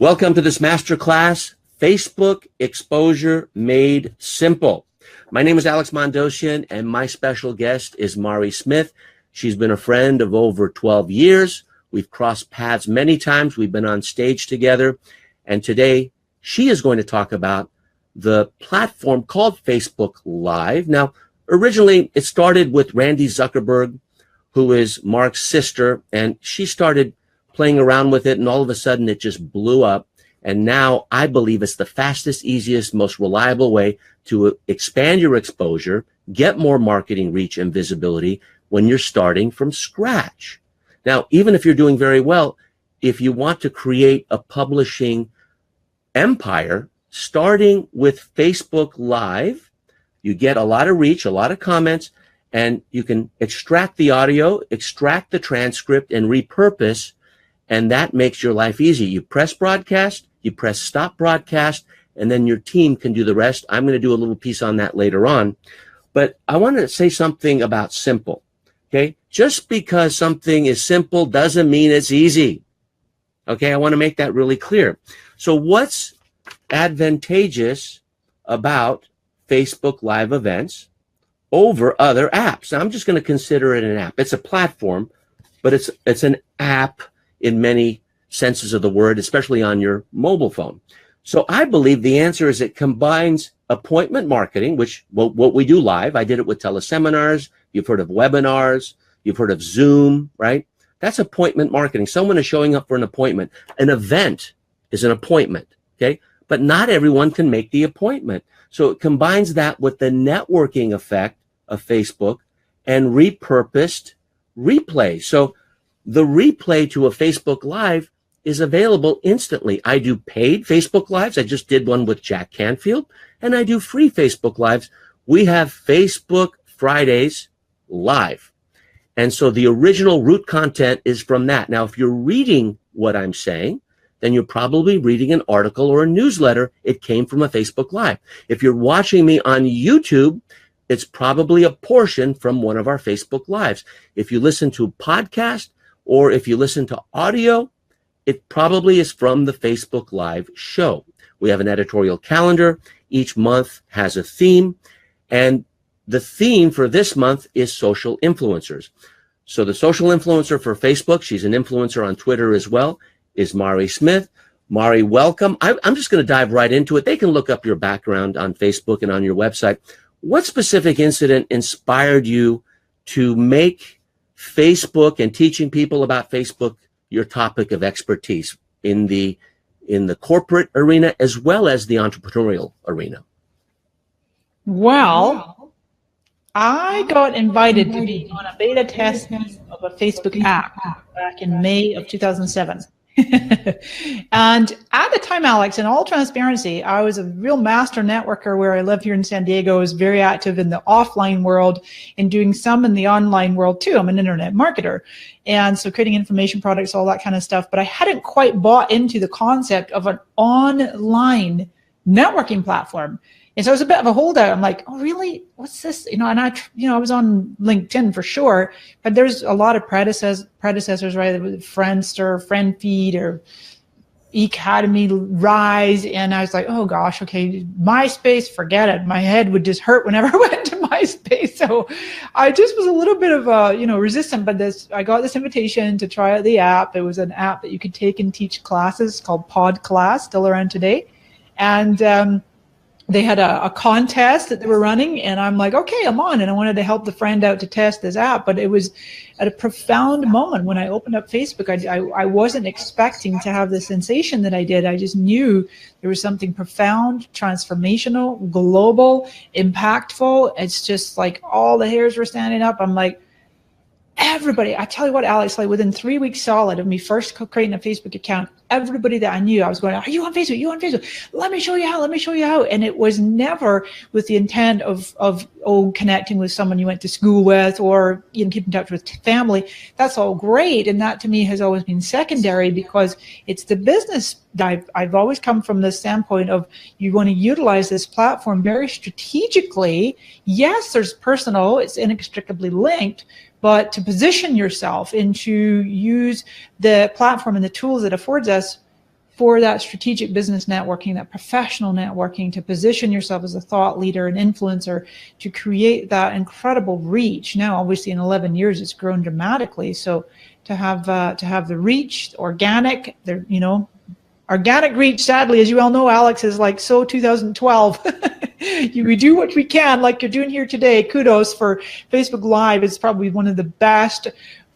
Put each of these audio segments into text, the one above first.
Welcome to this masterclass, Facebook Exposure Made Simple. My name is Alex Mandossian, and my special guest is Mari Smith. She's been a friend of over 12 years. We've crossed paths many times. We've been on stage together. And today, she is going to talk about the platform called Facebook Live. Now, originally, it started with Randy Zuckerberg, who is Mark's sister, and she started playing around with it, and all of a sudden it just blew up. And now I believe it's the fastest, easiest, most reliable way to expand your exposure, get more marketing reach and visibility when you're starting from scratch. Now, even if you're doing very well, if you want to create a publishing empire, starting with Facebook Live, you get a lot of reach, a lot of comments, and you can extract the audio, extract the transcript, and repurpose. And that makes your life easy. You press broadcast, you press stop broadcast, and then your team can do the rest. I'm going to do a little piece on that later on. But I want to say something about simple, okay? Just because something is simple doesn't mean it's easy, okay? I want to make that really clear. So what's advantageous about Facebook Live events over other apps? Now, I'm just going to consider it an app. It's a platform, but it's an app in many senses of the word, especially on your mobile phone. So I believe the answer is it combines appointment marketing, which what we do live. I did it with teleseminars. You've heard of webinars. You've heard of Zoom, right? That's appointment marketing. Someone is showing up for an appointment. An event is an appointment, okay? But not everyone can make the appointment. So it combines that with the networking effect of Facebook and repurposed replay. So the replay to a Facebook Live is available instantly. I do paid Facebook Lives. I just did one with Jack Canfield, and I do free Facebook Lives. We have Facebook Fridays live. And so the original root content is from that. Now, if you're reading what I'm saying, then you're probably reading an article or a newsletter. It came from a Facebook Live. If you're watching me on YouTube, it's probably a portion from one of our Facebook Lives. If you listen to a podcast, or if you listen to audio, it probably is from the Facebook Live show. We have an editorial calendar. Each month has a theme. And the theme for this month is social influencers. So the social influencer for Facebook, she's an influencer on Twitter as well, is Mari Smith. Mari, welcome. I'm just going to dive right into it. They can look up your background on Facebook and on your website. What specific incident inspired you to make Facebook and teaching people about Facebook your topic of expertise in the corporate arena as well as the entrepreneurial arena? Well, I got invited to be on a beta test of a Facebook app back in May of 2007. And at the time, Alex, in all transparency, I was a real master networker where I live here in San Diego. I was very active in the offline world and doing some in the online world too. I'm an internet marketer. And so creating information products, all that kind of stuff. But I hadn't quite bought into the concept of an online networking platform. And so it was a bit of a holdout. I'm like, oh, really? What's this? And I was on LinkedIn for sure, but there's a lot of predecessors, right? Friendster, FriendFeed, or Academy, Rise. And I was like, oh gosh, okay, MySpace, forget it. My head would just hurt whenever I went to MySpace. So I just was a little bit of resistant, but I got this invitation to try out the app. It was an app that you could take and teach classes called Pod Class, still around today. And, they had a contest that they were running, and I'm like, okay, I'm on. And I wanted to help the friend out to test this app. But it was at a profound moment when I opened up Facebook. I wasn't expecting to have the sensation that I did. I just knew there was something profound, transformational, global, impactful. It's just like all the hairs were standing up. I'm like, everybody, I tell you what, Alex, like within 3 weeks solid of me first creating a Facebook account, everybody that I knew, I was going, are you on Facebook? You on Facebook? Let me show you how. Let me show you how. And it was never with the intent of connecting with someone you went to school with or keep in touch with family. That's all great. And that to me has always been secondary because it's the business. I've always come from the standpoint of you want to utilize this platform very strategically. Yes, there's personal, it's inextricably linked, but to position yourself and to use the platform and the tools it affords us for that strategic business networking, that professional networking, to position yourself as a thought leader, an influencer, to create that incredible reach. Now, obviously, in 11 years, it's grown dramatically. So to have the reach, organic, organic reach, sadly, as you all know, Alex, is like so 2012. We do what we can, like you're doing here today. Kudos for Facebook Live. It's probably one of the best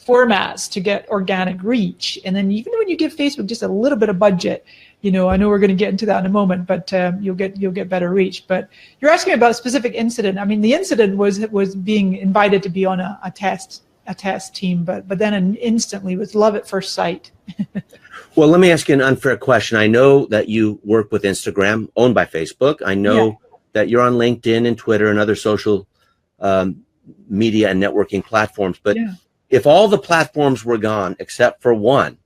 formats to get organic reach. And then even when you give Facebook just a little bit of budget, I know we're going to get into that in a moment, but you'll get better reach. But you're asking about a specific incident. I mean, the incident was being invited to be on a test team, but then instantly was love at first sight. Well, let me ask you an unfair question. I know that you work with Instagram, owned by Facebook. I know that you're on LinkedIn and Twitter and other social media and networking platforms. But if all the platforms were gone except for one,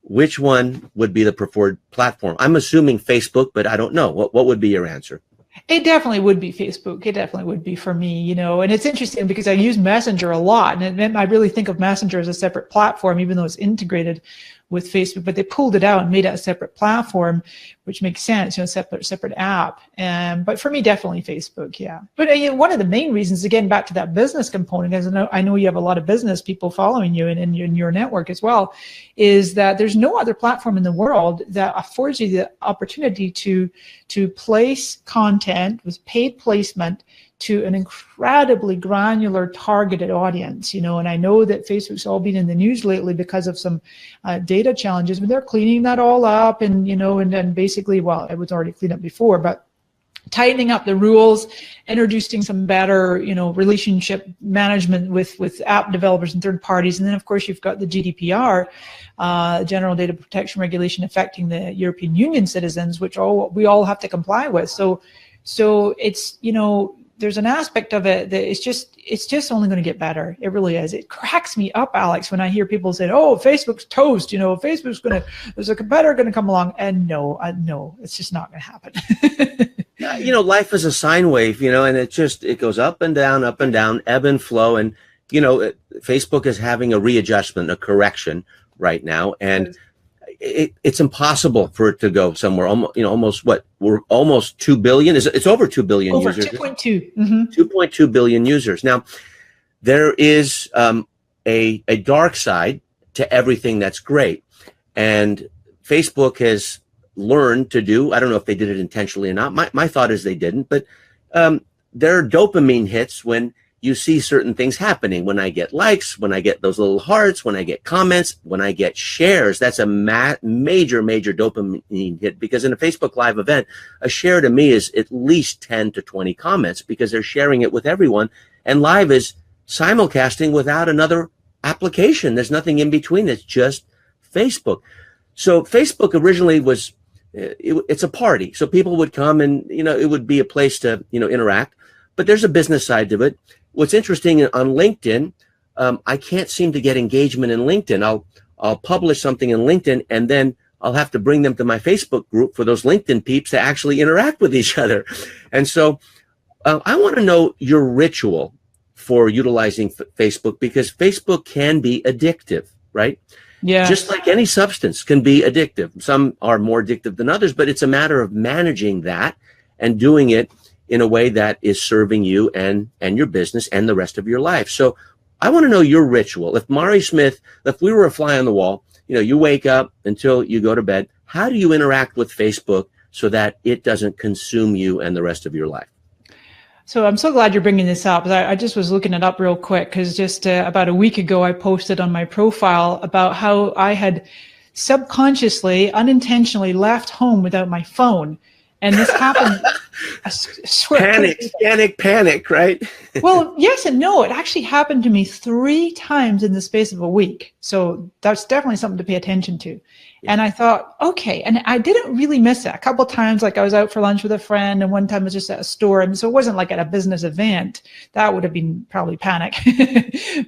which one would be the preferred platform? I'm assuming Facebook, but I don't know. What would be your answer? It definitely would be Facebook. It definitely would be for me, and it's interesting because I use Messenger a lot, and I really think of Messenger as a separate platform, even though it's integrated with Facebook, but they pulled it out and made it a separate platform, which makes sense, separate app. But for me, definitely Facebook, yeah. But one of the main reasons, again, back to that business component, as I know you have a lot of business people following you in your network as well, is that there's no other platform in the world that affords you the opportunity to place content with paid placement to an incredibly granular targeted audience, and I know that Facebook's all been in the news lately because of some data challenges, but they're cleaning that all up and, and then basically, well, it was already cleaned up before, but tightening up the rules, introducing some better, relationship management with app developers and third parties. And then of course you've got the GDPR, General Data Protection Regulation affecting the European Union citizens, which we all have to comply with. So it's, there's an aspect of it that it's just only going to get better. It really is. It cracks me up, Alex, when I hear people say, "Oh, Facebook's toast. There's a competitor going to come along." And no, it's just not going to happen. Life is a sine wave, and it goes up and down, ebb and flow. And, Facebook is having a readjustment, a correction right now. And it's impossible for it to go somewhere. Almost we're almost 2 billion. It's over 2 billion over users. 2.2. 2.2 billion users. Now, there is a dark side to everything that's great, and Facebook has learned to do. I don't know if they did it intentionally or not. My thought is they didn't, but there are dopamine hits when you see certain things happening. When I get likes, when I get those little hearts, when I get comments, when I get shares, that's a major dopamine hit, because in a Facebook Live event, a share to me is at least 10 to 20 comments, because they're sharing it with everyone. And Live is simulcasting without another application. There's nothing in between. It's just Facebook. So Facebook originally was, it's a party. So people would come and, it would be a place to, interact. But there's a business side to it. What's interesting on LinkedIn, I can't seem to get engagement in LinkedIn. I'll publish something in LinkedIn, and then I'll have to bring them to my Facebook group for those LinkedIn peeps to actually interact with each other. And so I want to know your ritual for utilizing Facebook, because Facebook can be addictive, right? Yeah. Just like any substance can be addictive. Some are more addictive than others, but it's a matter of managing that and doing it in a way that is serving you and your business and the rest of your life. So I want to know your ritual. If Mari Smith, if we were a fly on the wall, you wake up until you go to bed, how do you interact with Facebook so that it doesn't consume you and the rest of your life? So I'm so glad you're bringing this up. I just was looking it up real quick, because just about a week ago, I posted on my profile about how I had subconsciously, unintentionally left home without my phone. And this happened. I swear. Panic, right? Well, yes and no. It actually happened to me 3 times in the space of a week. So that's definitely something to pay attention to. And I thought, okay. And I didn't really miss it. A couple of times, like I was out for lunch with a friend, and one time I was just at a store. And so it wasn't like at a business event. That would have been probably panic.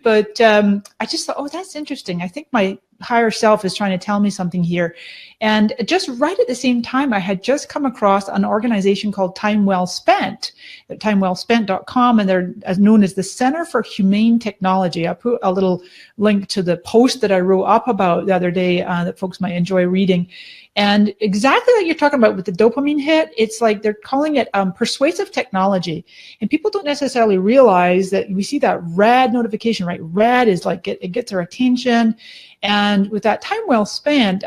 But I just thought, oh, that's interesting. I think my higher self is trying to tell me something here. And just right at the same time, I had just come across an organization called Time Well Spent, at timewellspent.com, and they're known as the Center for Humane Technology. I put a little link to the post that I wrote up about the other day that folks might enjoy reading. And exactly like you're talking about with the dopamine hit, it's like they're calling it persuasive technology. And people don't necessarily realize that we see that red notification, right? Red is like it gets our attention. And with that time well spent,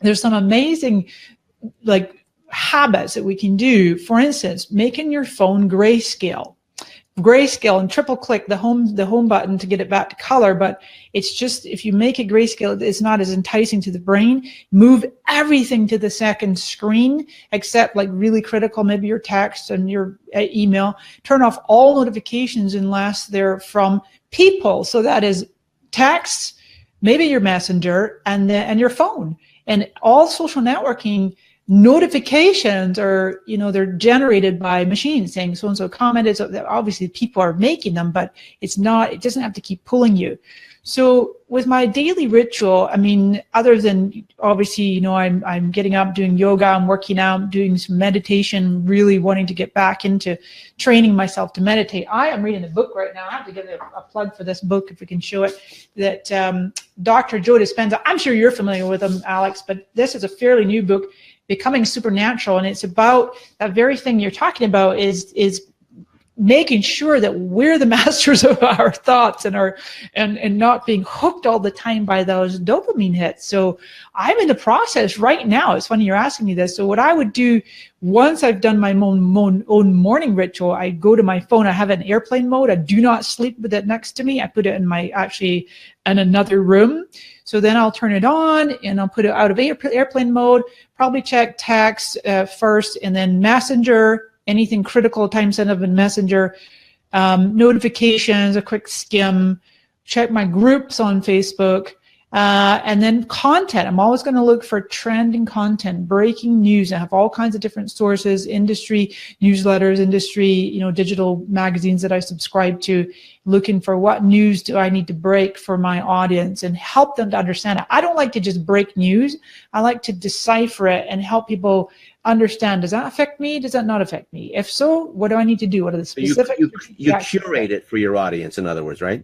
there's some amazing like habits that we can do. For instance, making your phone grayscale and triple click the home button to get it back to color. But it's just, if you make it grayscale, it's not as enticing to the brain. Move everything to the second screen except like really critical, maybe your text and your email. Turn off all notifications unless they're from people. So that is text, maybe your messenger, and your phone. And all social networking notifications are, they're generated by machines saying so and so commented. So obviously people are making them, but it doesn't have to keep pulling you. So with my daily ritual, I mean, other than obviously, I'm getting up, doing yoga, I'm working out, doing some meditation, really wanting to get back into training myself to meditate. I am reading a book right now. I have to give a plug for this book if we can show it, that Dr. Joe Dispenza, I'm sure you're familiar with him, Alex, but this is a fairly new book, Becoming Supernatural, and it's about that very thing you're talking about, is making sure that we're the masters of our thoughts and not being hooked all the time by those dopamine hits. So I'm in the process right now. It's funny you're asking me this. So what I would do once I've done my own morning ritual, I go to my phone. I have it in airplane mode. I do not sleep with it next to me. I put it in another room. So then I'll turn it on and I'll put it out of airplane mode, probably check text first, and then Messenger, anything critical, time sensitive in Messenger, notifications, a quick skim, check my groups on Facebook, and then content. I'm always going to look for trending content, breaking news. I have all kinds of different sources, industry newsletters, industry, digital magazines that I subscribe to, looking for what news do I need to break for my audience and help them to understand it. I don't like to just break news. I like to decipher it and help people understand, does that affect me? Does that not affect me? If so, what do I need to do? What are the specific? You curate it for your audience, in other words, right?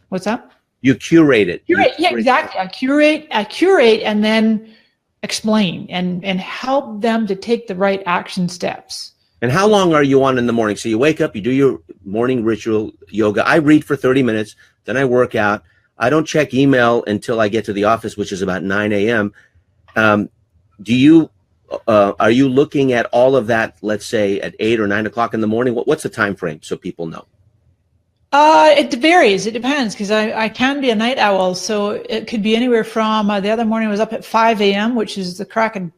What's that? You curate it. Yeah, exactly. I curate and then explain and help them to take the right action steps. And how long are you on in the morning? So you wake up, you do your morning ritual yoga. I read for 30 minutes, then I work out. I don't check email until I get to the office, which is about 9 a.m. Are you looking at all of that, let's say at 8 or 9 o'clock in the morning? What's the time frame so people know? It varies. It depends, because I can be a night owl. So it could be anywhere from the other morning I was up at 5 a.m., which is the crack of,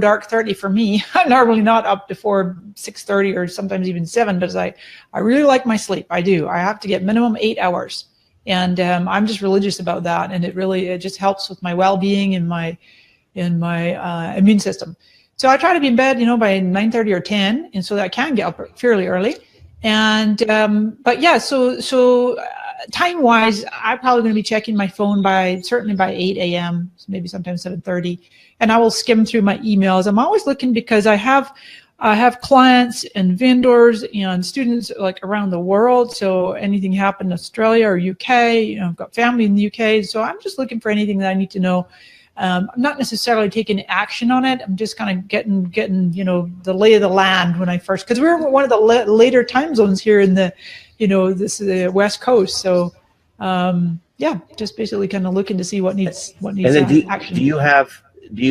dark 30 for me. I'm normally not up before 6:30 or sometimes even 7, because I really like my sleep. I do. I have to get minimum 8 hours. And I'm just religious about that. And it just helps with my well-being and my immune system. So I try to be in bed, by 9:30 or 10, and so that I can get up fairly early. And but yeah, so time wise, I'm probably going to be checking my phone certainly by 8 a.m., maybe sometimes 7:30, and I will skim through my emails. I'm always looking, because I have clients and vendors and students like around the world. So anything happen in Australia or UK, I've got family in the UK, so I'm just looking for anything that I need to know. I'm not necessarily taking action on it. I'm just kind of getting the lay of the land when I first, because we're one of the later time zones here in the, the West Coast. So just basically kind of looking to see what needs and then action. Do you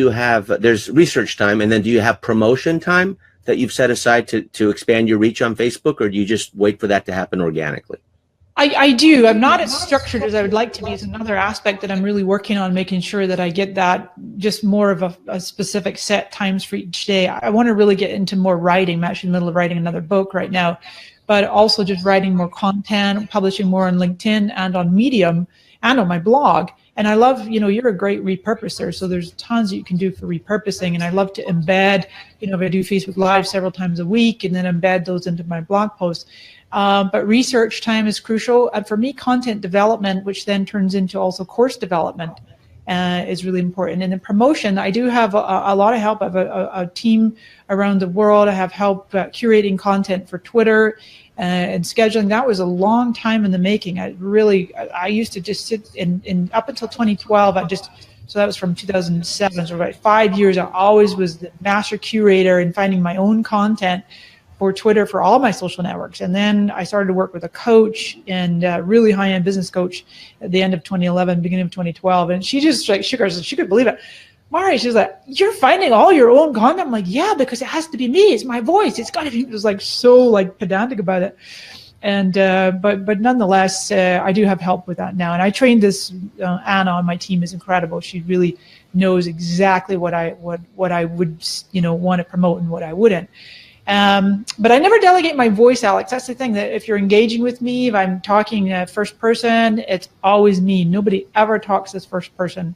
have there's research time, and then do you have promotion time that you've set aside to expand your reach on Facebook, or do you just wait for that to happen organically? I do. I'm not as structured as I would like to be. It's another aspect that I'm really working on, making sure that I get that just more of a specific set times for each day. I want to really get into more writing. I'm actually in the middle of writing another book right now, but also just writing more content, publishing more on LinkedIn and on Medium and on my blog. And I love, you're a great repurposer, so there's tons that you can do for repurposing. And I love to embed, if I do Facebook Live several times a week, and then embed those into my blog posts. But research time is crucial. And for me, content development, which then turns into also course development, is really important. And then promotion, I do have a lot of help. I have a team around the world. I have help curating content for Twitter and scheduling. That was a long time in the making. I used to just sit in up until 2012, I just So that was from 2007. So about 5 years, I always was the master curator in finding my own content for Twitter for all my social networks. And then I started to work with a coach, and a really high-end business coach at the end of 2011, beginning of 2012. And she just like shook her, she couldn't believe it. Mari, she's like, you're finding all your own content? I'm like, yeah, because it has to be me. It's my voice. It's got to be. It was like so like pedantic about it. And but nonetheless, I do have help with that now. And I trained this Anna on my team is incredible. She really knows exactly what I would want to promote and what I wouldn't. But I never delegate my voice, Alex. That's the thing, that if you're engaging with me, if I'm talking first person, it's always me. Nobody ever talks as first person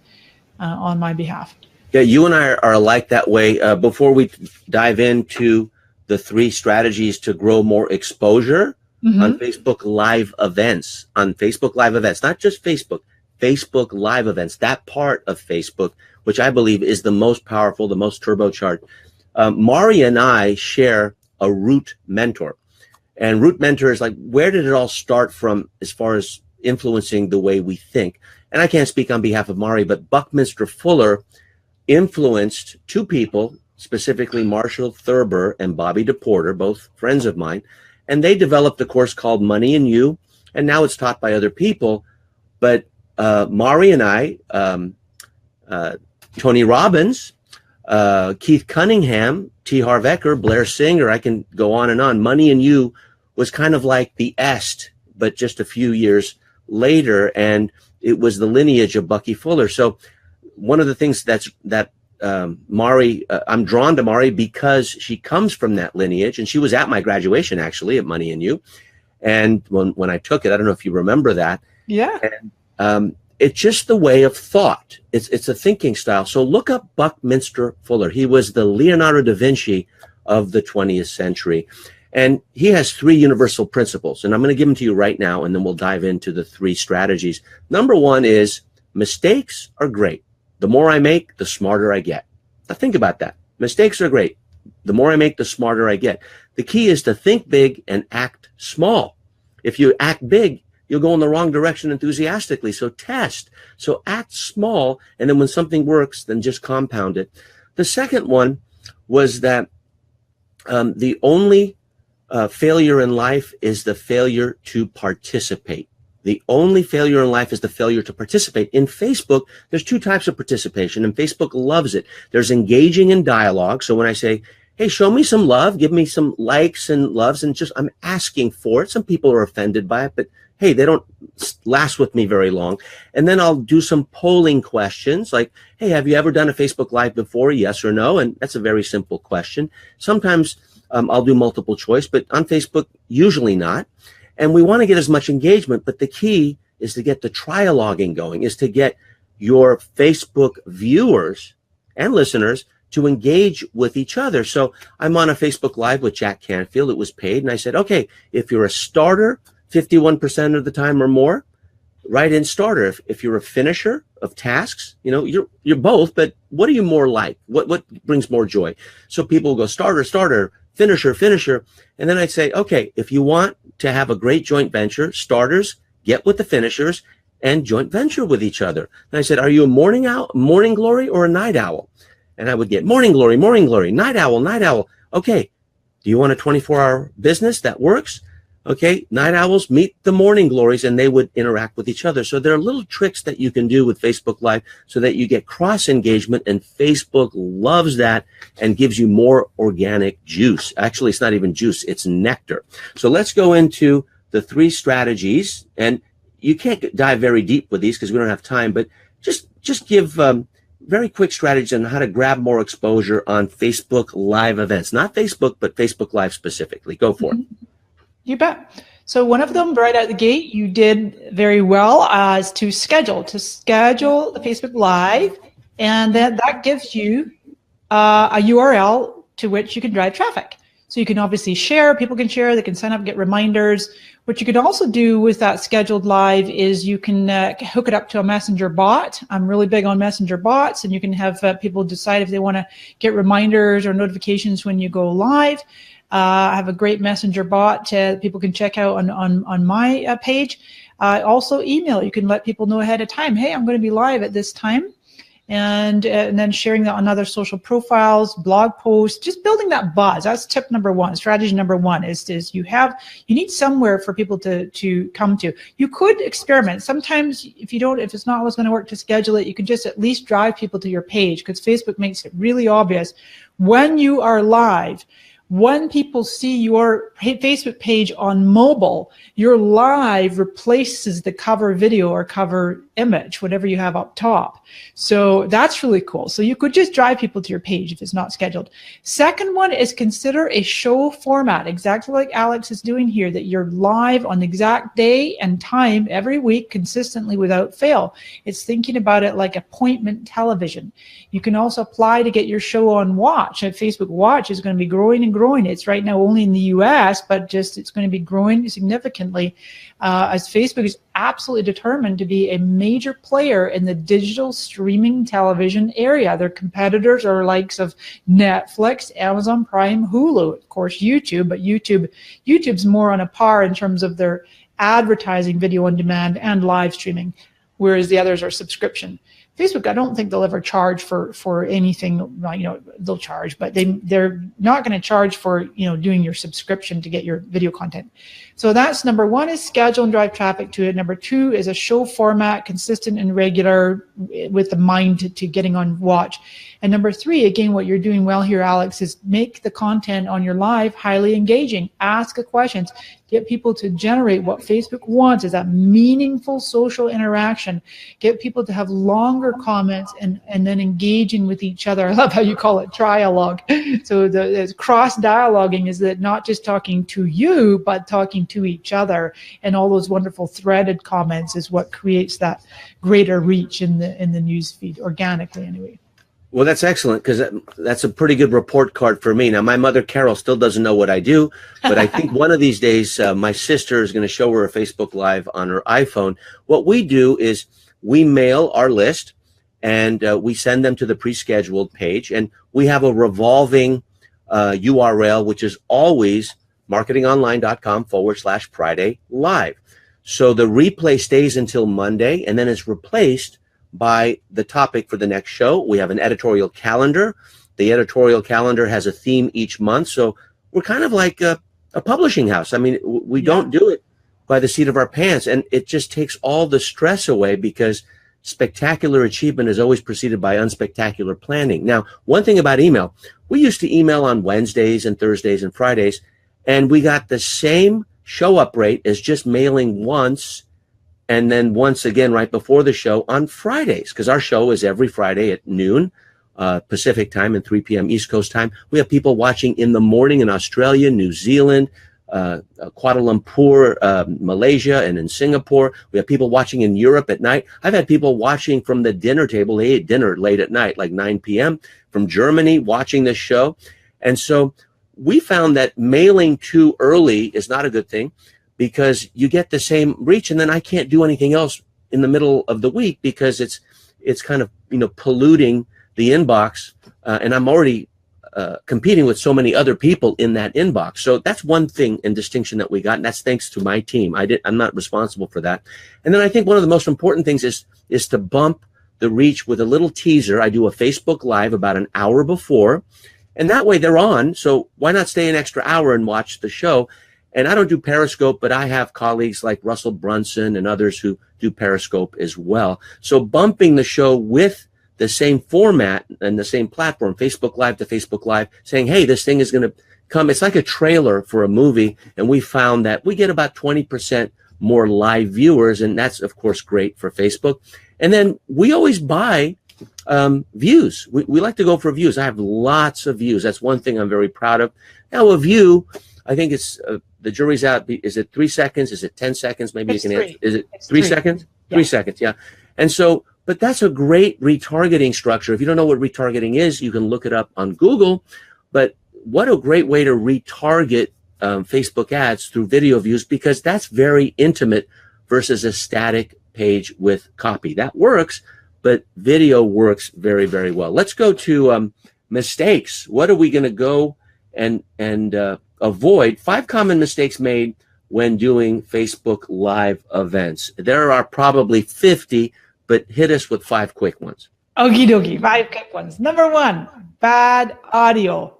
on my behalf. Yeah, you and I are alike that way. Before we dive into the 3 strategies to grow more exposure on Facebook Live events, not just Facebook Live events, that part of Facebook, which I believe is the most powerful, the most turbocharged. Mari and I share a root mentor. And root mentor is like, where did it all start from as far as influencing the way we think? And I can't speak on behalf of Mari, but Buckminster Fuller influenced 2 people, specifically Marshall Thurber and Bobby DePorter, both friends of mine. And they developed a course called Money and You. And now it's taught by other people. But Mari and I, Tony Robbins, Keith Cunningham, T. Harv Eker, Blair Singer, I can go on and on. Money and You was kind of like the Est, but just a few years later, and it was the lineage of Bucky Fuller. So one of the things that Mari, I'm drawn to Mari because she comes from that lineage, and she was at my graduation actually at Money and You. And when I took it, I don't know if you remember that. Yeah. And, it's just the way of thought. It's a thinking style. So look up Buckminster Fuller. He was the Leonardo da Vinci of the 20th century. And he has 3 universal principles. And I'm going to give them to you right now, and then we'll dive into the 3 strategies. Number 1 is mistakes are great. The more I make, the smarter I get. Now think about that. Mistakes are great. The more I make, the smarter I get. The key is to think big and act small. If you act big, you'll go in the wrong direction enthusiastically. So test. So act small. And then when something works, then just compound it. The second one was that the only failure in life is the failure to participate. The only failure in life is the failure to participate. In Facebook, there's 2 types of participation, and Facebook loves it. There's engaging in dialogue. So when I say, hey, show me some love, give me some likes and loves, and just I'm asking for it. Some people are offended by it, but hey, they don't last with me very long. And then I'll do some polling questions like, hey, have you ever done a Facebook Live before? Yes or no? And that's a very simple question. Sometimes I'll do multiple choice, but on Facebook, usually not. And we want to get as much engagement, but the key is to get the trialoguing going, is to get your Facebook viewers and listeners to engage with each other. So I'm on a Facebook Live with Jack Canfield. It was paid. And I said, okay, if you're a starter, 51% of the time or more, write in starter. If you're a finisher of tasks, you're both, but what are you more like? What brings more joy? So people will go starter, finisher. And then I'd say, okay, if you want to have a great joint venture, starters, get with the finishers and joint venture with each other. And I said, are you a morning glory or a night owl? And I would get morning glory, night owl. Okay. Do you want a 24-hour business that works? Okay, night owls meet the morning glories, and they would interact with each other. So there are little tricks that you can do with Facebook Live so that you get cross engagement, and Facebook loves that and gives you more organic juice. Actually, it's not even juice, it's nectar. So let's go into the 3 strategies, and you can't dive very deep with these because we don't have time, but just give very quick strategies on how to grab more exposure on Facebook Live events. Not Facebook, but Facebook Live specifically. Go for it. You bet. So one of them right out the gate, you did very well, is to schedule the Facebook Live, and then that gives you a URL to which you can drive traffic. So you can obviously share, people can share, they can sign up, get reminders. What you could also do with that scheduled live is you can hook it up to a messenger bot. I'm really big on messenger bots, and you can have people decide if they want to get reminders or notifications when you go live. I have a great messenger bot people can check out on my page. Also email, you can let people know ahead of time, hey, I'm going to be live at this time. and then sharing that on other social profiles, blog posts, just building that buzz. That's tip number one. Strategy number one is you need somewhere for people to come to. You could experiment. Sometimes if it's not always going to work to schedule it, you can just at least drive people to your page, because Facebook makes it really obvious when you are live. When people see your Facebook page on mobile, your live replaces the cover video or cover image, whatever you have up top. So that's really cool. So you could just drive people to your page if it's not scheduled. Second one is consider a show format, exactly like Alex is doing here, that you're live on the exact day and time every week consistently without fail. It's thinking about it like appointment television. You can also apply to get your show on Watch. And Facebook Watch is going to be growing and growing. It's right now only in the US, but it's going to be growing significantly as Facebook is absolutely determined to be a major player in the digital streaming television area. Their competitors are likes of Netflix, Amazon Prime, Hulu, of course YouTube, but YouTube's more on a par in terms of their advertising, video on demand, and live streaming, whereas the others are subscription. Facebook, I don't think they'll ever charge for anything. They'll charge, but they're not going to charge for doing your subscription to get your video content. So that's number one, is schedule and drive traffic to it. Number two is a show format, consistent and regular, with the mind to getting on Watch. And number three, again, what you're doing well here, Alex, is make the content on your live highly engaging. Ask questions. Get people to generate what Facebook wants, is that meaningful social interaction. Get people to have longer comments and then engaging with each other. I love how you call it trialogue. So the cross-dialoguing is that not just talking to you, but talking to each other. And all those wonderful threaded comments is what creates that greater reach in the news feed, organically anyway. Well, that's excellent, because that's a pretty good report card for me. Now, my mother, Carol, still doesn't know what I do, but I think one of these days my sister is going to show her a Facebook Live on her iPhone. What we do is we mail our list, and we send them to the pre-scheduled page, and we have a revolving URL, which is always marketingonline.com/Friday Live. So the replay stays until Monday, and then it's replaced by the topic for the next show. We have an editorial calendar. The editorial calendar has a theme each month. So we're kind of like a publishing house. I mean, we don't do it by the seat of our pants, and it just takes all the stress away, because spectacular achievement is always preceded by unspectacular planning. Now, one thing about email, we used to email on Wednesdays and Thursdays and Fridays, and we got the same show up rate as just mailing once, and then once again right before the show on Fridays, because our show is every Friday at noon Pacific time and 3 p.m. East Coast time. We have people watching in the morning in Australia, New Zealand, Kuala Lumpur, Malaysia, and in Singapore. We have people watching in Europe at night. I've had people watching from the dinner table. They ate dinner late at night, like 9 p.m. from Germany, watching this show. And so we found that mailing too early is not a good thing, because you get the same reach, and then I can't do anything else in the middle of the week, because it's kind of polluting the inbox, and I'm already competing with so many other people in that inbox. So that's one thing and distinction that we got, and that's thanks to my team. I'm not responsible for that. And then I think one of the most important things is to bump the reach with a little teaser. I do a Facebook Live about an hour before, and that way they're on. So why not stay an extra hour and watch the show? And I don't do Periscope, but I have colleagues like Russell Brunson and others who do Periscope as well. So bumping the show with the same format and the same platform, Facebook Live to Facebook Live, saying, hey, this thing is going to come. It's like a trailer for a movie. And we found that we get about 20% more live viewers. And that's, of course, great for Facebook. And then we always buy views. We like to go for views. I have lots of views. That's one thing I'm very proud of. Now, a view, I think it's the jury's out. Is it 3 seconds? Is it 10 seconds? Maybe it's you can answer. Is it it's 3 seconds? Yeah. 3 seconds, yeah. And so, but that's a great retargeting structure. If you don't know what retargeting is, you can look it up on Google. But what a great way to retarget Facebook ads through video views, because that's very intimate versus a static page with copy. That works, but video works very, very well. Let's go to mistakes. What are we going to go and avoid? 5 common mistakes made when doing Facebook Live events. There are probably 50, but hit us with 5 quick ones. Okie dokie, 5 quick ones. Number 1, bad audio.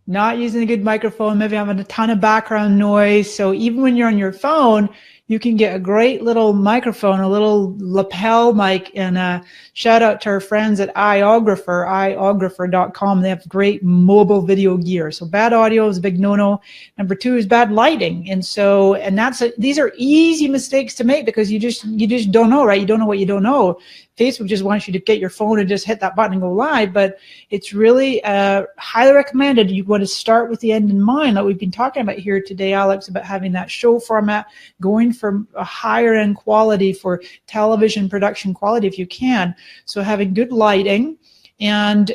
Not using a good microphone, maybe having a ton of background noise. So even when you're on your phone, you can get a great little microphone, a little lapel mic, and shout out to our friends at iographer.com. They have great mobile video gear. So bad audio is a big no-no. Number 2 is bad lighting. And these are easy mistakes to make because you just don't know, right? You don't know what you don't know. Facebook just wants you to get your phone and just hit that button and go live, but it's really highly recommended. You want to start with the end in mind, like we've been talking about here today, Alex, about having that show format, going for a higher end quality for television production quality if you can. So having good lighting and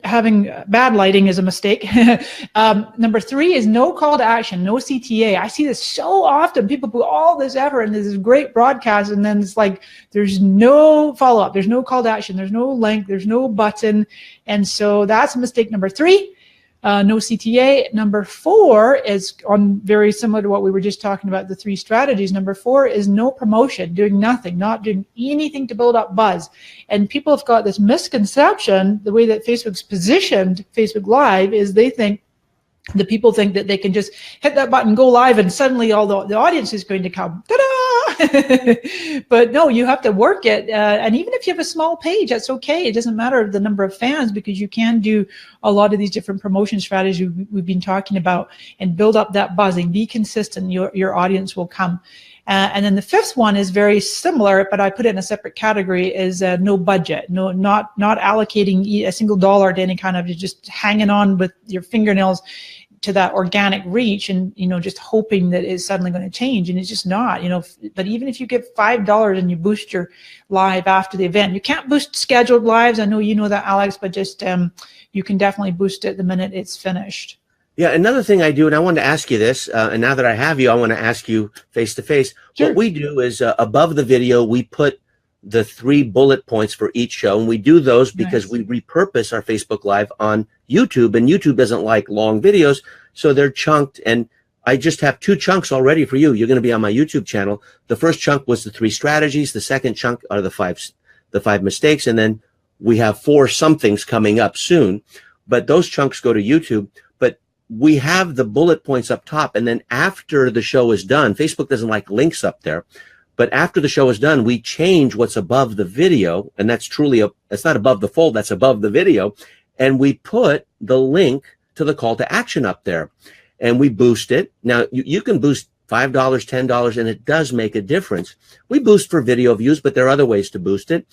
having bad lighting is a mistake. Number 3 is no call to action, no CTA. I see this so often. People put all this effort and this is great broadcast, and then it's like there's no follow-up, there's no call to action, there's no link, there's no button. And so that's mistake number 3. No CTA. Number 4 is very similar to what we were just talking about, the 3 strategies. Number 4 is no promotion, doing nothing, not doing anything to build up buzz. And people have got this misconception, the way that Facebook's positioned Facebook Live is people think that they can just hit that button, go live, and suddenly all the audience is going to come. Ta-da! But no, you have to work it. And even if you have a small page, that's okay. It doesn't matter the number of fans because you can do a lot of these different promotion strategies we've been talking about and build up that buzzing. Be consistent. Your audience will come. And then the 5th one is very similar, but I put it in a separate category, is no budget, not allocating a single dollar to any kind of, just hanging on with your fingernails to that organic reach and, just hoping that it's suddenly going to change. And it's just not, but even if you get $5 and you boost your live after the event, you can't boost scheduled lives. I know you know that, Alex, but just you can definitely boost it the minute it's finished. Yeah, another thing I do, and I wanted to ask you this, and now that I have you, I want to ask you face-to-face. Sure. What we do is above the video, we put the 3 bullet points for each show, and we do those because we repurpose our Facebook Live on YouTube, and YouTube doesn't like long videos, so they're chunked, and I just have 2 chunks already for you. You're going to be on my YouTube channel. The first chunk was the 3 strategies. The second chunk are the 5 mistakes, and then we have 4 somethings coming up soon, but those chunks go to YouTube. We have the bullet points up top, and then after the show is done, Facebook doesn't like links up there, but after the show is done, we change what's above the video, and that's truly it's not above the fold, that's above the video, and we put the link to the call to action up there, and we boost it. Now, you can boost $5, $10, and it does make a difference. We boost for video views, but there are other ways to boost it,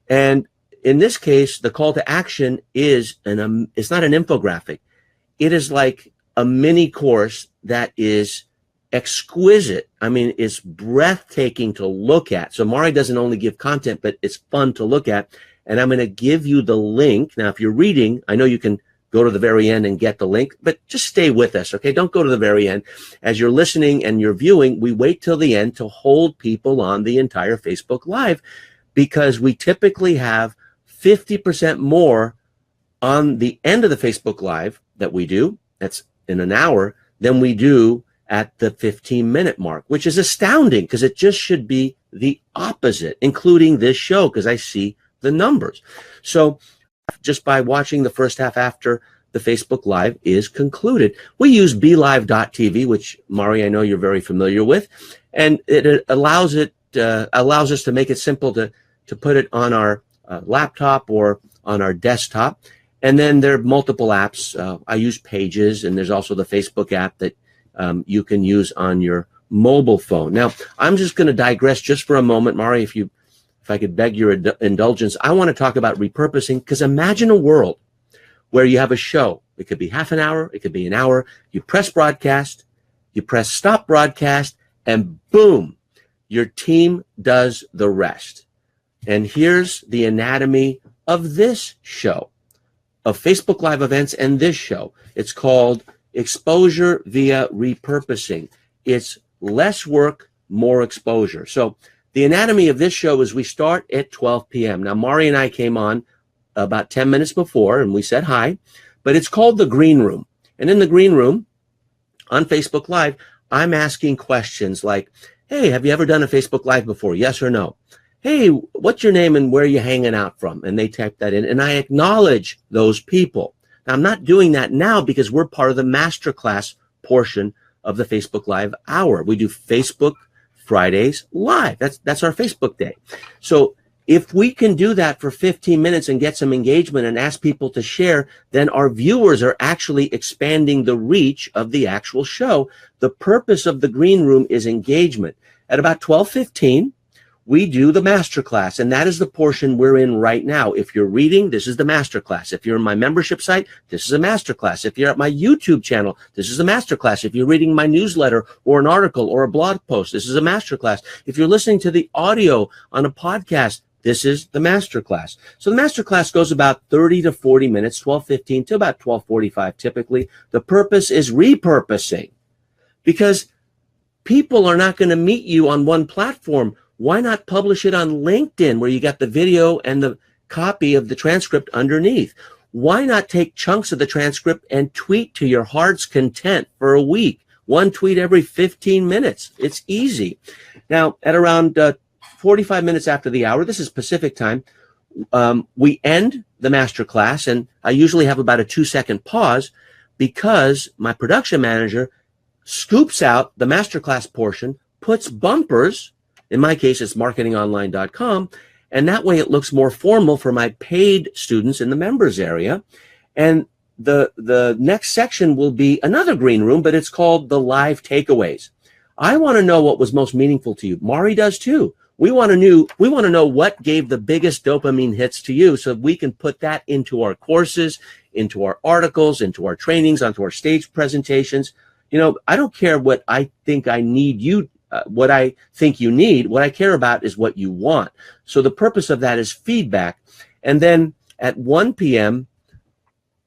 and in this case, the call to action is it's not an infographic. It is like a mini course that is exquisite. I mean, it's breathtaking to look at. So Mari doesn't only give content, but it's fun to look at. And I'm going to give you the link. Now, if you're reading, I know you can go to the very end and get the link, but just stay with us, okay? Don't go to the very end. As you're listening and you're viewing, we wait till the end to hold people on the entire Facebook Live because we typically have 50% more on the end of the Facebook Live that we do, that's in an hour, than we do at the 15-minute mark, which is astounding because it just should be the opposite, including this show, because I see the numbers. So just by watching the first half after the Facebook Live is concluded. We use BeLive.tv, which, Mari, I know you're very familiar with, and it allows us to make it simple to put it on our laptop or on our desktop. And then there are multiple apps. I use Pages, and there's also the Facebook app that you can use on your mobile phone. Now, I'm just going to digress just for a moment, Mari, if I could beg your indulgence. I want to talk about repurposing, because imagine a world where you have a show. It could be half an hour, it could be an hour. You press broadcast, you press stop broadcast, and boom, your team does the rest. And here's the anatomy of this show, of Facebook Live events and this show. It's called Exposure via Repurposing. It's less work, more exposure. So the anatomy of this show is we start at 12 p.m. Now, Mari and I came on about 10 minutes before, and we said hi, but it's called the Green Room. And in the Green Room on Facebook Live, I'm asking questions like, hey, have you ever done a Facebook Live before? Yes or no? hey, what's your name and where are you hanging out from? And they type that in, and I acknowledge those people. Now, I'm not doing that now because we're part of the masterclass portion of the Facebook Live hour. We do Facebook Fridays live. That's our Facebook day. So if we can do that for 15 minutes and get some engagement and ask people to share, then our viewers are actually expanding the reach of the actual show. The purpose of the green room is engagement. At about 12:15, we do the masterclass, and that is the portion we're in right now. If you're reading, this is the masterclass. If you're in my membership site, this is a masterclass. If you're at my YouTube channel, this is a masterclass. If you're reading my newsletter or an article or a blog post, this is a masterclass. If you're listening to the audio on a podcast, this is the masterclass. So the masterclass goes about 30 to 40 minutes, 12:15 to about 12:45 typically. The purpose is repurposing, because people are not going to meet you on one platform. Why not publish it on LinkedIn where you got the video and the copy of the transcript underneath? Why not take chunks of the transcript and tweet to your heart's content for a week? One tweet every 15 minutes. It's easy. Now, at around 45 minutes after the hour, this is Pacific time, we end the masterclass, and I usually have about a 2-second pause because my production manager scoops out the masterclass portion, puts bumpers. In my case, it's marketingonline.com. And that way it looks more formal for my paid students in the members area. And the next section will be another green room, but it's called the live takeaways. I want to know what was most meaningful to you. Mari does too. We want to know what gave the biggest dopamine hits to you, so we can put that into our courses, into our articles, into our trainings, onto our stage presentations. You know, I don't care what I think I need you. What I think you need. What I care about is what you want. So the purpose of that is feedback. And then at 1 p.m.,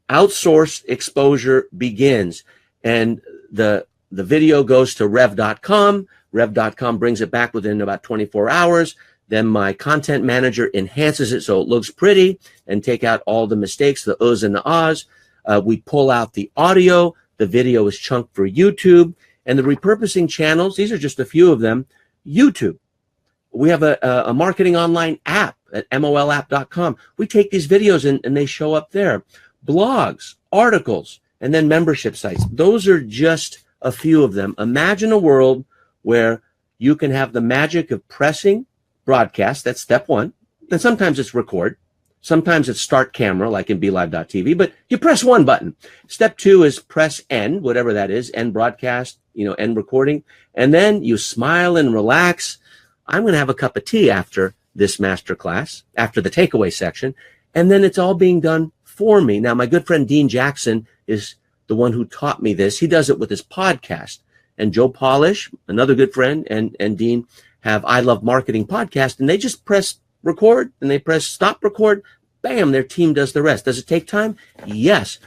outsourced exposure begins. And the video goes to rev.com. Rev.com brings it back within about 24 hours. Then my content manager enhances it so it looks pretty and take out all the mistakes, the uhs and the ahs. We pull out the audio. The video is chunked for YouTube. And the repurposing channels, these are just a few of them. YouTube. We have a marketing online app at molapp.com. We take these videos and they show up there. Blogs, articles, and then membership sites. Those are just a few of them. Imagine a world where you can have the magic of pressing broadcast. That's step one. And sometimes it's record. Sometimes it's start camera, like in BeLive.tv, but you press one button. Step two is press end, whatever that is, end broadcast, end recording. And then you smile and relax. I'm going to have a cup of tea after this masterclass, after the takeaway section. And then it's all being done for me. Now, my good friend Dean Jackson is the one who taught me this. He does it with his podcast. And Joe Polish, another good friend, and Dean have I Love Marketing podcast, and they just press record and they press stop record. Bam, their team does the rest. Does it take time? Yes.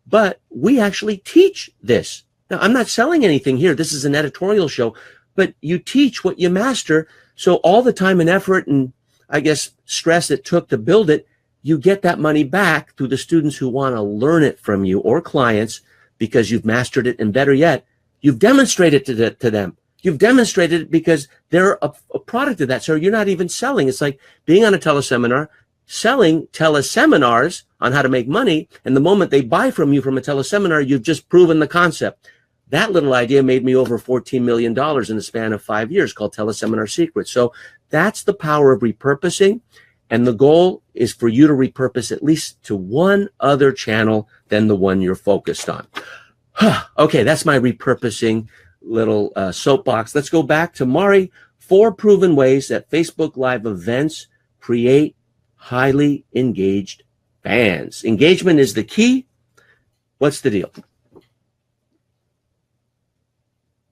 But we actually teach this. Now, I'm not selling anything here. This is an editorial show, but you teach what you master. So all the time and effort and, I guess, stress it took to build it, you get that money back through the students who want to learn it from you or clients because you've mastered it. And better yet, you've demonstrated it to them. You've demonstrated it because they're a product of that. So you're not even selling. It's like being on a teleseminar, selling teleseminars on how to make money. And the moment they buy from you from a teleseminar, you've just proven the concept. That little idea made me over $14 million in the span of 5 years, called Teleseminar Secrets. So that's the power of repurposing. And the goal is for you to repurpose at least to one other channel than the one you're focused on. Okay, that's my repurposing little soapbox. Let's go back to Mari. 4 proven ways that Facebook Live events create highly engaged fans. Engagement is the key. What's the deal?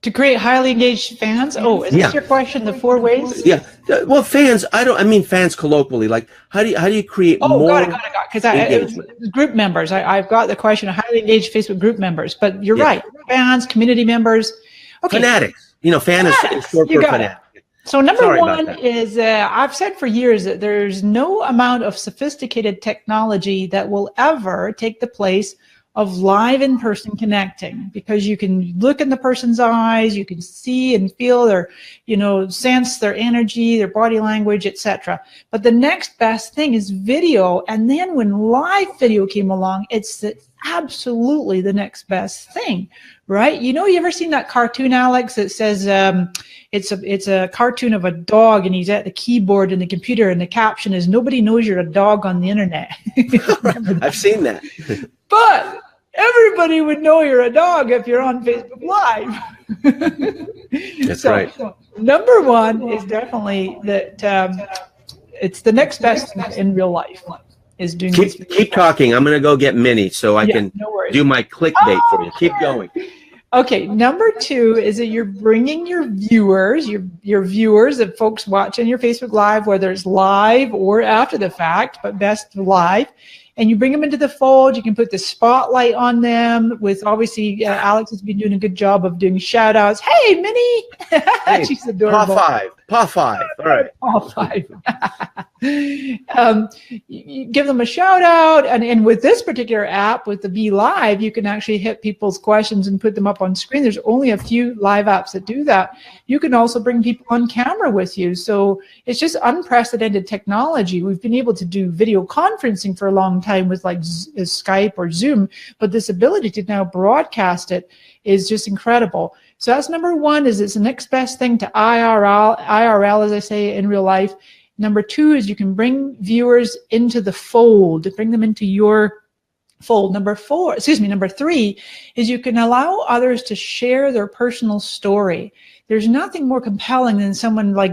To create highly engaged fans? Oh, is this your question? The 4 ways? Yeah. Well, fans, I mean fans colloquially. Like, how do you create more got it. Because it was group members. I've got the question of highly engaged Facebook group members. But you're right. Fans, community members. Okay. Fanatics. Fan is short for fanatic. So number one is, I've said for years that there's no amount of sophisticated technology that will ever take the place of live in-person connecting, because you can look in the person's eyes, you can see and feel their, sense their energy, their body language, etc. But the next best thing is video. And then when live video came along, it's absolutely the next best thing, right? You ever seen that cartoon, Alex, that says it's a cartoon of a dog and he's at the keyboard in the computer and the caption is, "Nobody knows you're a dog on the internet." I've seen that. But everybody would know you're a dog if you're on Facebook Live. That's right. So number one is definitely that it's the next best in real life is doing this. Keep talking. I'm going to go get Minnie so I can do my clickbait for you. Keep going. Okay, number two is that you're bringing your viewers, your viewers, the folks watching your Facebook Live, whether it's live or after the fact, but best live, and you bring them into the fold. You can put the spotlight on them with, obviously, Alex has been doing a good job of doing shout outs. Hey, Minnie! Hey, she's adorable. Paw five. All right. Paw five. You give them a shout out, and with this particular app, with the Be Live, you can actually hit people's questions and put them up on screen. There's only a few live apps that do that. You can also bring people on camera with you. So it's just unprecedented technology. We've been able to do video conferencing for a long time with like Skype or Zoom, but this ability to now broadcast it is just incredible. So that's number one, is it's the next best thing to IRL, as I say, in real life. Number two is you can bring viewers into the fold, bring them into your fold. Number three is you can allow others to share their personal story. There's nothing more compelling than someone like,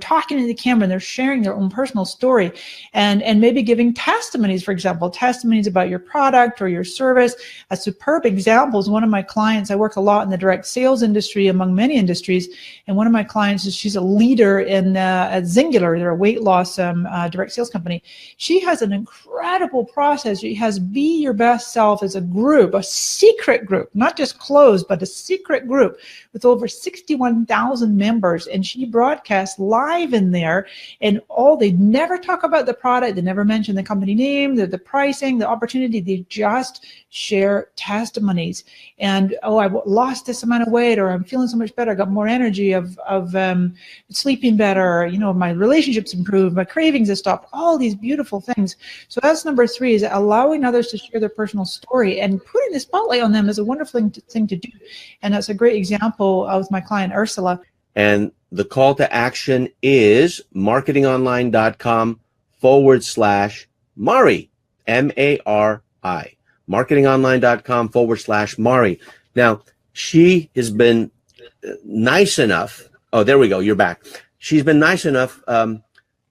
talking to the camera and they're sharing their own personal story and maybe giving testimonies, for example, testimonies about your product or your service. A superb example is one of my clients. I work a lot in the direct sales industry, among many industries. And one of my clients she's a leader at Singular. They're a weight loss direct sales company. She has an incredible process. She has Be Your Best Self as a group, a secret group, not just closed, but a secret group with over 61,000 members. And she broadcasts live in there, and they never talk about the product, they never mention the company name, the pricing, the opportunity. They just share testimonies and, I lost this amount of weight, or I'm feeling so much better, I got more energy, of sleeping better, my relationships improved, my cravings have stopped, all these beautiful things. So that's number three, is allowing others to share their personal story, and putting the spotlight on them is a wonderful thing to do. And that's a great example of my client Ursula. And the call to action is marketingonline.com/Mari, M-A-R-I, marketingonline.com/Mari. Now, she has been nice enough. Oh, there we go. You're back. She's been nice enough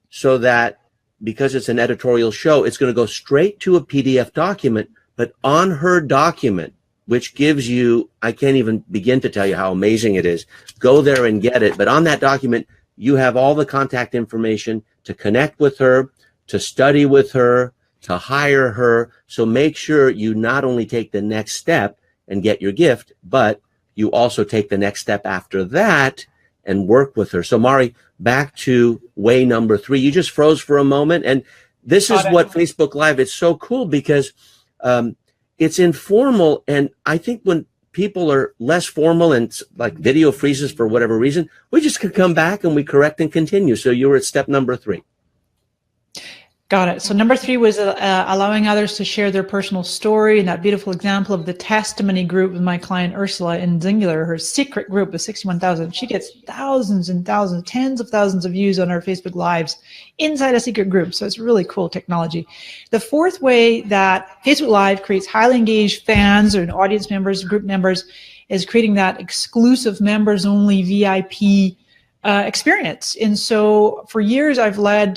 so that, because it's an editorial show, it's going to go straight to a PDF document, but on her document, which gives you, I can't even begin to tell you how amazing it is. Go there and get it. But on that document, you have all the contact information to connect with her, to study with her, to hire her. So make sure you not only take the next step and get your gift, but you also take the next step after that and work with her. So Mari, back to way number three. You just froze for a moment. And this is what Facebook Live, it's so cool because it's informal, and I think when people are less formal and like video freezes for whatever reason, we just can come back and we correct and continue. So you were at step number three. Got it. So number three was allowing others to share their personal story, and that beautiful example of the testimony group with my client Ursula in Singular, her secret group of 61,000. She gets thousands and thousands, tens of thousands of views on her Facebook Lives inside a secret group. So it's really cool technology. The fourth way that Facebook Live creates highly engaged fans or audience members, group members, is creating that exclusive members only VIP experience. And so for years I've led,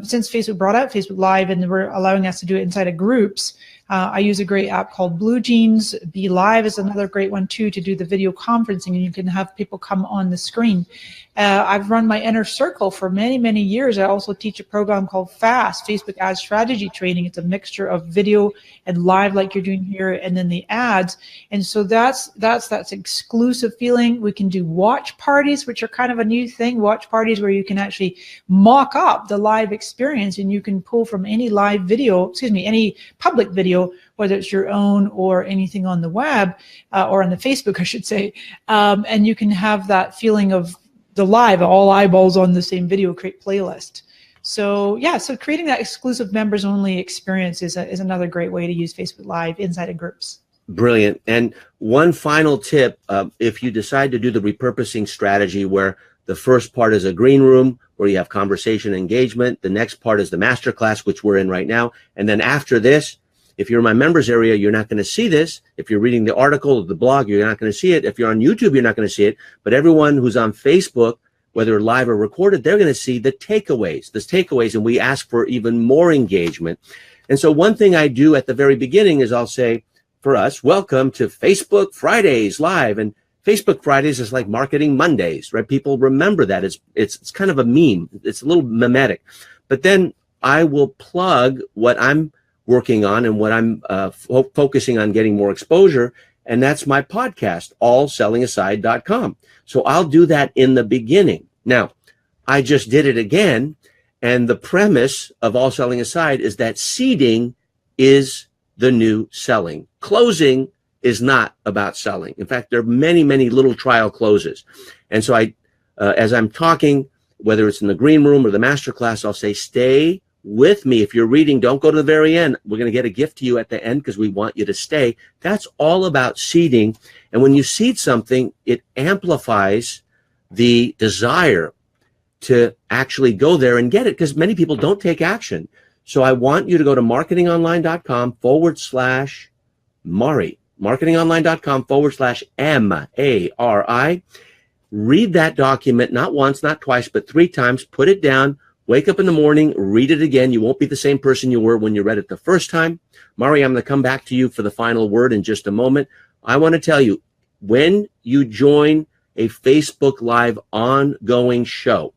since Facebook brought out Facebook Live and they were allowing us to do it inside of groups, I use a great app called Blue Jeans. Be Live is another great one too, to do the video conferencing, and you can have people come on the screen. I've run my Inner Circle for many, many years. I also teach a program called FAST, Facebook Ad Strategy Training. It's a mixture of video and live like you're doing here, and then the ads. And so that's exclusive feeling. We can do watch parties, which are kind of a new thing, watch parties where you can actually mock up the live experience, and you can pull from any live video, any public video, video, whether it's your own or anything on the web or on the Facebook, I should say, and you can have that feeling of the live, all eyeballs on the same video, create playlist. So yeah, so creating that exclusive members only experience is another great way to use Facebook Live inside of groups. Brilliant. And one final tip, if you decide to do the repurposing strategy where the first part is a green room where you have conversation engagement, the next part is the masterclass, which we're in right now. And then after this, if you're in my members area, you're not going to see this. If you're reading the article or the blog, you're not going to see it. If you're on YouTube, you're not going to see it. But everyone who's on Facebook, whether live or recorded, they're going to see the takeaways, and we ask for even more engagement. And so one thing I do at the very beginning is I'll say, for us, welcome to Facebook Fridays Live. And Facebook Fridays is like Marketing Mondays, right? People remember that. It's kind of a meme. It's a little mimetic. But then I will plug what I'm working on and what I'm focusing on getting more exposure. And that's my podcast, allsellingaside.com. So I'll do that in the beginning. Now, I just did it again. And the premise of All Selling Aside is that seeding is the new selling. Closing is not about selling. In fact, there are many, many little trial closes. And so as I'm talking, whether it's in the green room or the masterclass, I'll say, stay with me. If you're reading, don't go to the very end. We're going to get a gift to you at the end because we want you to stay. That's all about seeding. And when you seed something, it amplifies the desire to actually go there and get it, because many people don't take action. So I want you to go to marketingonline.com/Mari, marketingonline.com/MARI. Read that document, not once, not twice, but 3 times. Put it down. Wake up in the morning, read it again. You won't be the same person you were when you read it the first time. Mari, I'm going to come back to you for the final word in just a moment. I want to tell you, when you join a Facebook Live ongoing show,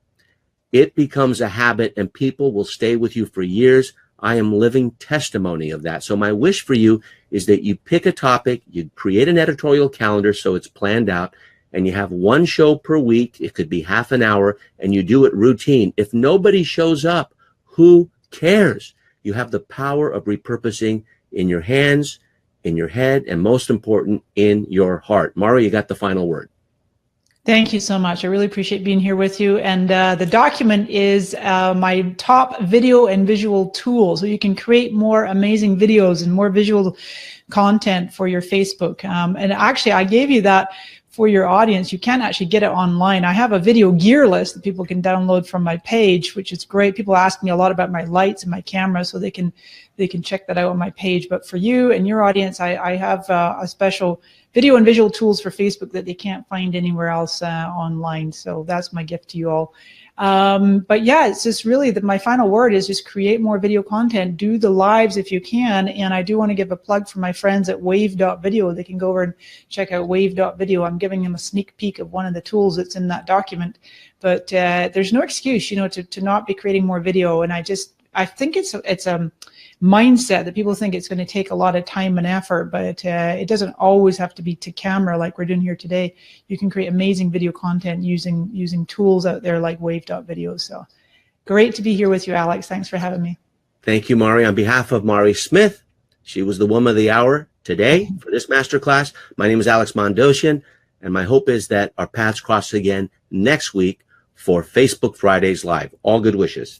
it becomes a habit and people will stay with you for years. I am living testimony of that. So my wish for you is that you pick a topic, you create an editorial calendar so it's planned out, and you have one show per week. It could be half an hour, and you do it routine. If nobody shows up, who cares? You have the power of repurposing in your hands, in your head, and most important, in your heart. Mari, you got the final word. Thank you so much. I really appreciate being here with you. And the document is my top video and visual tool. So you can create more amazing videos and more visual content for your Facebook. And actually, I gave you that for your audience. You can actually get it online. I have a video gear list that people can download from my page, which is great. People ask me a lot about my lights and my camera, so they can check that out on my page. But for you and your audience, I have a special video and visual tools for Facebook that they can't find anywhere else online. So that's my gift to you all. But yeah, it's just really my final word is just create more video content, do the lives if you can. And I do want to give a plug for my friends at wave.video. They can go over and check out wave.video. I'm giving them a sneak peek of one of the tools that's in that document. But there's no excuse, to not be creating more video. And I think it's a mindset that people think it's going to take a lot of time and effort, but it doesn't always have to be to camera like we're doing here today. You can create amazing video content using tools out there like wave.video. So great to be here with you, Alex. Thanks for having me. Thank you, Mari. On behalf of Mari Smith, she was the woman of the hour today for this masterclass. My name is Alex Mandossian, and my hope is that our paths cross again next week for Facebook Fridays Live. All good wishes.